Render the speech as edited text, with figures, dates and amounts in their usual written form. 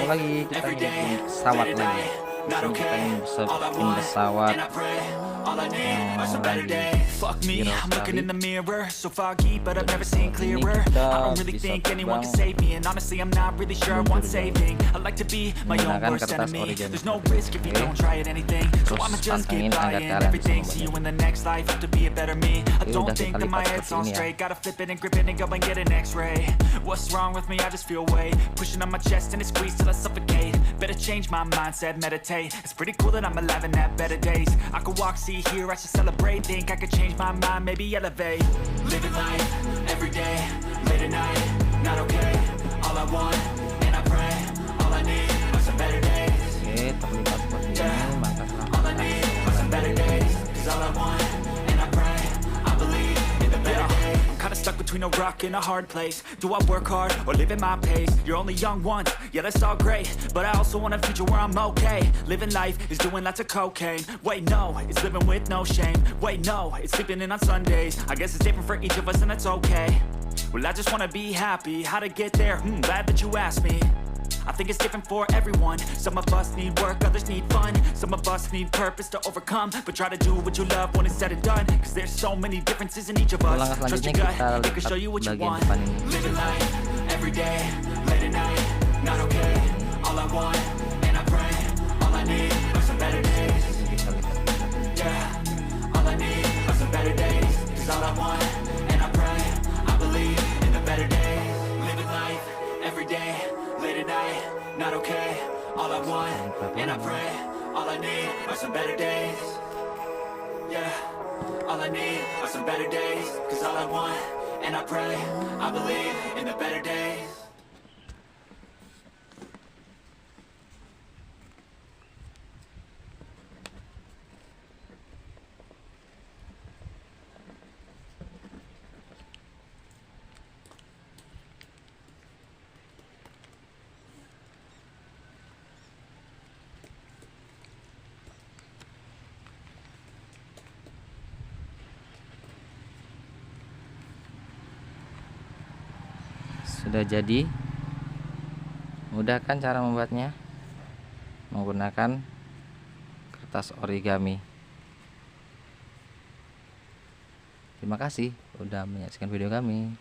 ketemu lagi, kita bikin pesawat lagi. Kita bikin pesawat yang Fuck me, hero I'm looking in sekali. the mirror, so foggy, but I've never seen Ini clearer. kita I don't really bisa think anyone can terbang save me, and honestly, I'm not really sure I want saving. I like to be my own menggunakan worst kertas enemy. origami. There's no risk if you don't try at anything, so Terus I'ma just keep pantengin agar buying kalian bisa everything. See you in the next life, have to be a better me. I Oke, don't udah think kita that my lipat head's seperti on ini ya. straight. Gotta flip it and grip it and go and get an X-ray. What's wrong with me? I just feel weight pushing on my chest and it squeezes till I suffocate. Better change my mindset, meditate. It's pretty cool that I'm alive and have better days. I could walk, see, hear, I should celebrate. Think I could change my mind, maybe elevate. Living life, every day, late at night, not okay. All I want, and I pray, all I need are some better days. Oke, terlibat seperti ini, maka All I need are some better days. Cause all I want, and I pray, I believe in the better days. I'm kinda stuck between a rock and a hard place. Do I work hard or live at my pace? You're only young once, yeah, that's all great, but I also want a future where I'm okay. Living life is doing lots of cocaine. Wait, no, it's living with no shame. Wait, no, it's sleeping in on Sundays. I guess it's different for each of us and that's okay. Well, I just wanna be happy. How to get there? Glad that you asked me. I think it's different for everyone. Some of us need work, others need fun. Some of us need purpose to overcome. But try to do what you love when it's said and done. Cause there's so many differences in each of us. Langkah Trust your selanjutnya gut, kita it can show you what you lipat want. bagian depan ini. Living life, every day, late at night, not okay. All I want, and I pray, all I need are some better days. Kita lihat. Yeah, all I need are some better days. Cause all I want, and I pray, I believe in the better days. Living life, every day, late at night, not okay. All I want, and I pray, all I need are some better days. Yeah, all I need are some better days. Cause all I want, and I pray, I believe in the better days. Sudah jadi. Mudah kan cara membuatnya? Menggunakan kertas origami. Terima kasih udah menyaksikan video kami.